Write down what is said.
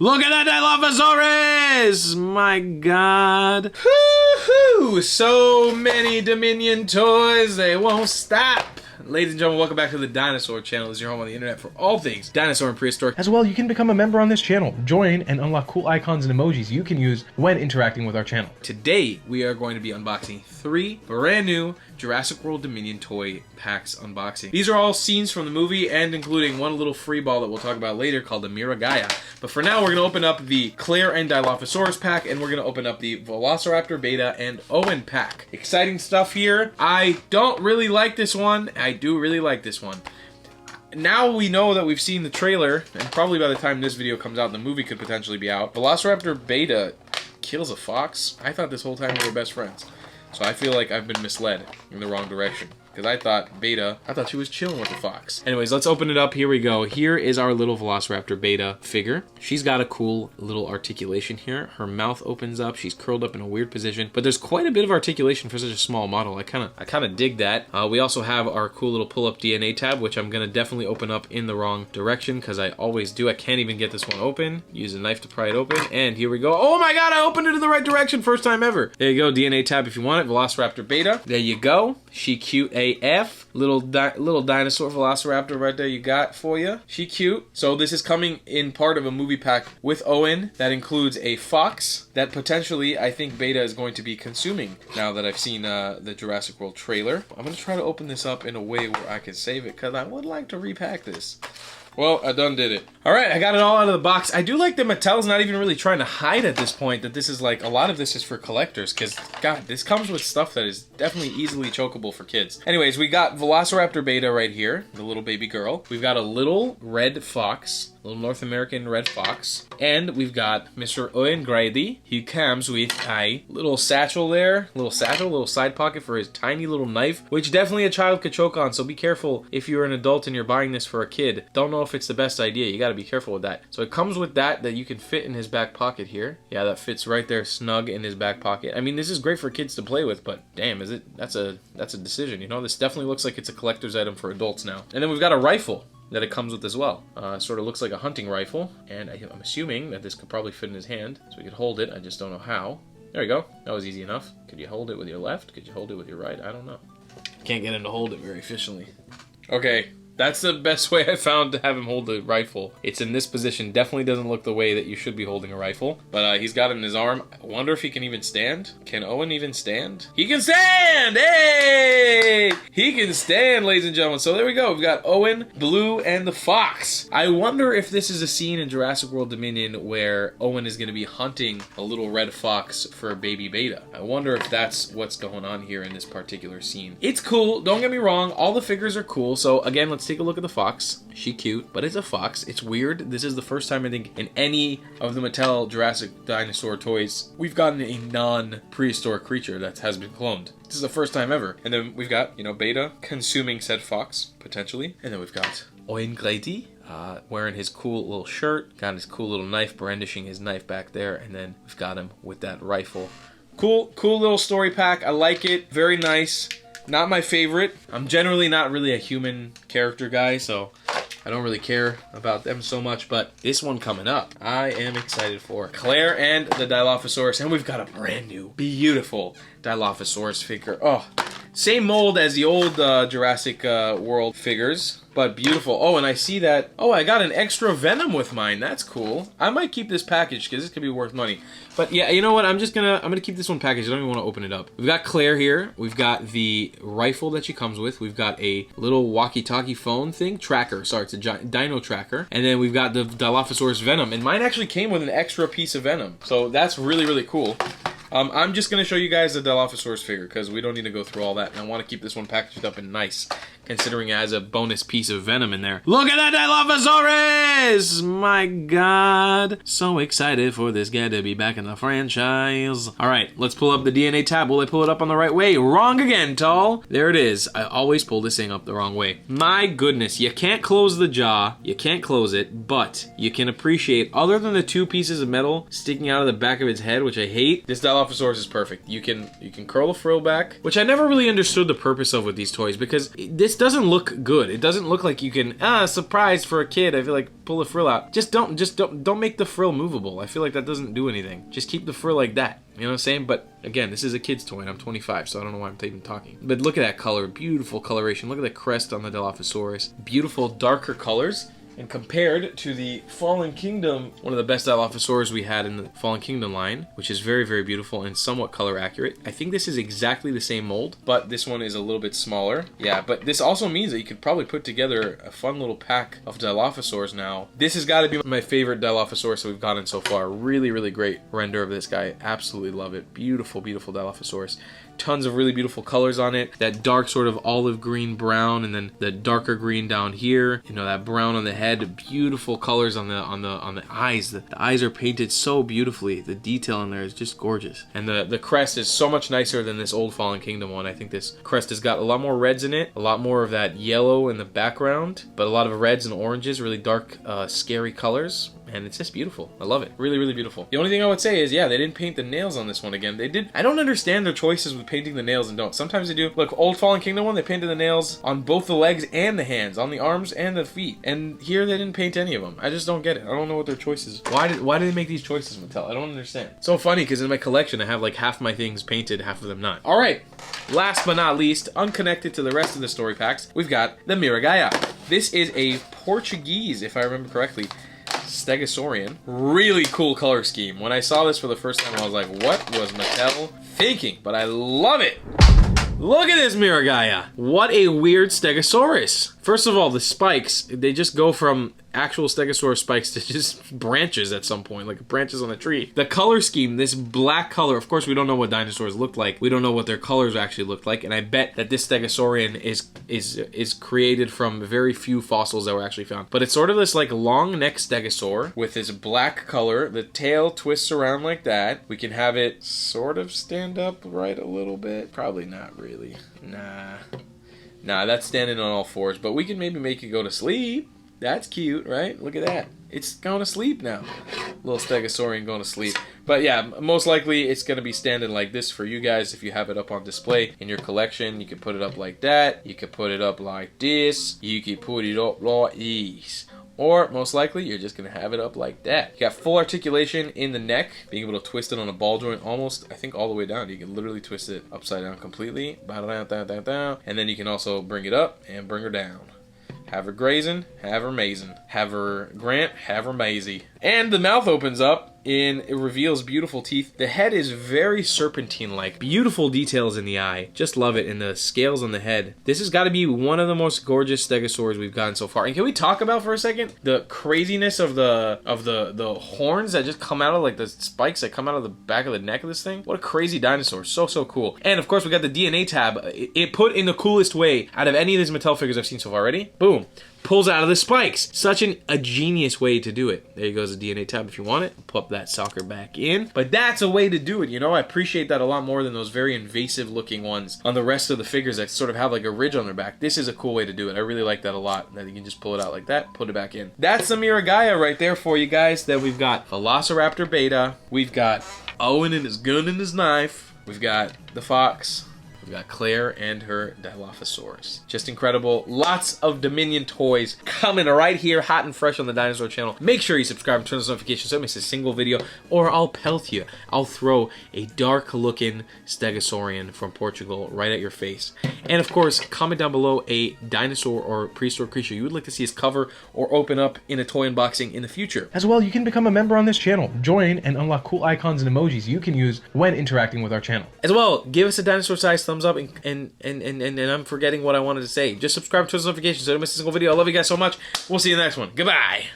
Look at that Dilophosaurus! My god. Woo-hoo! So many Dominion toys, they won't stop. Ladies and gentlemen, welcome back to the Dinosaur Channel. This is your home on the internet for all things dinosaur and prehistoric. As well, you can become a member on this channel. Join and unlock cool icons and emojis you can use when interacting with our channel. Today, we are going to be unboxing 3 brand new Jurassic World Dominion toy packs unboxing. These are all scenes from the movie and including one little free ball that we'll talk about later called the Miragaia. But for now, we're going to open up the Claire and Dilophosaurus pack, and we're going to open up the Velociraptor Beta and Owen pack. Exciting stuff here. I don't really like this one. I do really like this one. Now we know that we've seen the trailer, and probably by the time this video comes out, the movie could potentially be out. Velociraptor Beta kills a fox. I thought this whole time we were best friends. So I feel like I've been misled in the wrong direction. Because I thought she was chilling with the fox. Anyways, let's open it up. Here we go. Here is our little Velociraptor Beta figure. She's got a cool little articulation here. Her mouth opens up. She's curled up in a weird position. But there's quite a bit of articulation for such a small model. I kind of dig that. We also have our cool little pull-up DNA tab, which I'm going to definitely open up in the wrong direction, because I always do. I can't even get this one open. Use a knife to pry it open. And here we go. Oh my god, I opened it in the right direction. First time ever. There you go. DNA tab if you want it. Velociraptor Beta. There you go. She cute AF. Little dinosaur Velociraptor right there you got for you. She cute. So this is coming in part of a movie pack with Owen that includes a fox that potentially I think Beta is going to be consuming now that I've seen the Jurassic World trailer. I'm going to try to open this up in a way where I can save it because I would like to repack this. Well, I done did it. Alright, I got it all out of the box. I do like that Mattel's not even really trying to hide at this point that this is like, a lot of this is for collectors, because, God, this comes with stuff that is definitely easily chokeable for kids. Anyways, we got Velociraptor Beta right here, the little baby girl. We've got a little red fox, little North American red fox. And we've got Mr. Owen Grady. He comes with a little satchel there, little side pocket for his tiny little knife, which definitely a child could choke on, so be careful if you're an adult and you're buying this for a kid. Don't know if it's the best idea. You gotta be careful with that. So it comes with that you can fit in his back pocket here. Yeah, that fits right there snug in his back pocket. I mean, this is great for kids to play with, but damn, is it? That's a decision, you know? This definitely looks like it's a collector's item for adults now. And then we've got a rifle that it comes with as well. Sort of looks like a hunting rifle, and I'm assuming that this could probably fit in his hand, so we could hold it. I just don't know how. There we go. That was easy enough. Could you hold it with your left? Could you hold it with your right? I don't know. Can't get him to hold it very efficiently. Okay. That's the best way I found to have him hold the rifle. It's in this position. Definitely doesn't look the way that you should be holding a rifle. But he's got it in his arm. I wonder if he can even stand. Can Owen even stand? He can stand! Hey! He can stand, ladies and gentlemen. So there we go. We've got Owen, Blue, and the fox. I wonder if this is a scene in Jurassic World Dominion where Owen is going to be hunting a little red fox for a baby Beta. I wonder if that's what's going on here in this particular scene. It's cool. Don't get me wrong. All the figures are cool. So again, let's take a look at the fox. She cute, but it's a fox. It's weird. This is the first time I think in any of the Mattel Jurassic dinosaur toys we've gotten a non-prehistoric creature that has been cloned. This is the first time ever. And then we've got, Beta consuming said fox, potentially. And then we've got Owen Grady, wearing his cool little shirt, got his cool little knife, brandishing his knife back there, and then we've got him with that rifle. Cool little story pack. I like it. Very nice. Not my favorite. I'm generally not really a human character guy, so I don't really care about them so much, but this one coming up, I am excited for. Claire and the Dilophosaurus, and we've got a brand new, beautiful Dilophosaurus figure. Oh, same mold as the old Jurassic World figures, but beautiful. Oh, and I see that, I got an extra Venom with mine. That's cool. I might keep this package because this could be worth money. But yeah, you know what? I'm gonna keep this one packaged. I don't even want to open it up. We've got Claire here. We've got the rifle that she comes with. We've got a little walkie-talkie phone thing. Tracker. Sorry, it's a dino tracker. And then we've got the Dilophosaurus Venom. And mine actually came with an extra piece of Venom. So that's really, really cool. I'm just going to show you guys the Dilophosaurus figure because we don't need to go through all that. And I want to keep this one packaged up and nice, considering it has a bonus piece of Venom in there. Look at that Dilophosaurus! My god. So excited for this guy to be back in the franchise. Alright, let's pull up the DNA tab. Will I pull it up on the right way? Wrong again, Tall. There it is. I always pull this thing up the wrong way. My goodness, you can't close the jaw. You can't close it, but you can appreciate, other than the 2 pieces of metal sticking out of the back of its head, which I hate, this Dilophosaurus Dilophosaurus is perfect. You can curl a frill back, which I never really understood the purpose of with these toys, because this doesn't look good. It doesn't look like you can surprise for a kid. I feel like pull a frill out. Just don't make the frill movable. I feel like that doesn't do anything. Just keep the frill like that. You know what I'm saying? But again, this is a kid's toy and I'm 25, so I don't know why I'm even talking. But look at that color, beautiful coloration. Look at the crest on the Dilophosaurus. Beautiful darker colors. And compared to the Fallen Kingdom, one of the best Dilophosaurus we had in the Fallen Kingdom line, which is very, very beautiful and somewhat color accurate. I think this is exactly the same mold, but this one is a little bit smaller. Yeah, but this also means that you could probably put together a fun little pack of Dilophosaurs now. This has got to be my favorite Dilophosaurus that we've gotten so far. Really, really great render of this guy. Absolutely love it. Beautiful, beautiful Dilophosaurus. Tons of really beautiful colors on it. That dark sort of olive green brown, and then the darker green down here. You know, that brown on the head. Beautiful colors on the eyes. The eyes are painted so beautifully. The detail in there is just gorgeous. And the crest is so much nicer than this old Fallen Kingdom one. I think this crest has got a lot more reds in it, a lot more of that yellow in the background, but a lot of reds and oranges, really dark, scary colors. And it's just beautiful. I love it. Really, really beautiful. The only thing I would say is, yeah, they didn't paint the nails on this one again. They did. I don't understand their choices with painting the nails and don't. Sometimes they do. Look, old Fallen Kingdom one, they painted the nails on both the legs and the hands, on the arms and the feet. And here they didn't paint any of them. I just don't get it. I don't know what their choices. Why did they make these choices, Mattel? I don't understand. So funny, because in my collection I have like half my things painted, half of them not. All right. Last but not least, unconnected to the rest of the story packs, we've got the Miragaia. This is a Portuguese, if I remember correctly, Stegosaurian. Really cool color scheme. When I saw this for the first time, I was like, what was Mattel thinking? But I love it. Look at this Miragaia. What a weird Stegosaurus. First of all, the spikes, they just go from actual Stegosaurus spikes to just branches at some point, like branches on a tree. The color scheme, this black color, of course we don't know what dinosaurs looked like. We don't know what their colors actually looked like, and I bet that this Stegosaurian is created from very few fossils that were actually found. But it's sort of this like long neck Stegosaur with this black color. The tail twists around like that. We can have it sort of stand up right a little bit. Probably not really. Nah, that's standing on all fours, but we can maybe make it go to sleep. That's cute, right? Look at that. It's going to sleep now. Little Stegosaurian going to sleep. But yeah, most likely it's going to be standing like this for you guys if you have it up on display in your collection. You can put it up like that. You can put it up like this. You can put it up like this. Or, most likely, you're just going to have it up like that. You got full articulation in the neck, being able to twist it on a ball joint almost, I think, all the way down. You can literally twist it upside down completely. And then you can also bring it up and bring her down. Have her grazing, have her mazing. Have her Grant, have her Maisie. And the mouth opens up and it reveals beautiful teeth. The head is very serpentine-like. Beautiful details in the eye. Just love it. And the scales on the head. This has got to be one of the most gorgeous Stegosaurs we've gotten so far. And can we talk about for a second the craziness of the horns that just come out of, like, the spikes that come out of the back of the neck of this thing? What a crazy dinosaur. So cool. And of course we got the DNA tab. It put in the coolest way out of any of these Mattel figures I've seen so far. Ready? Boom. Pulls out of the spikes. Such a genius way to do it. There goes the DNA tab if you want it. Pop that sucker back in. But that's a way to do it, you know? I appreciate that a lot more than those very invasive looking ones on the rest of the figures that sort of have like a ridge on their back. This is a cool way to do it. I really like that a lot. That you can just pull it out like that, put it back in. That's the Miragaia right there for you guys. Then we've got Velociraptor Beta. We've got Owen and his gun and his knife. We've got the fox. We've got Claire and her Dilophosaurus. Just incredible. Lots of Dominion toys coming right here, hot and fresh on the Dinosaur Channel. Make sure you subscribe and turn those notifications so you don't miss a single video, or I'll pelt you. I'll throw a dark-looking Stegosaurian from Portugal right at your face. And of course, comment down below a dinosaur or prehistoric creature you would like to see us cover or open up in a toy unboxing in the future. As well, you can become a member on this channel. Join and unlock cool icons and emojis you can use when interacting with our channel. As well, give us a dinosaur-sized thumbs up, and I'm forgetting what I wanted to say. Just subscribe to those notifications so you don't miss a single video. I love you guys so much. We'll see you in the next one. Goodbye.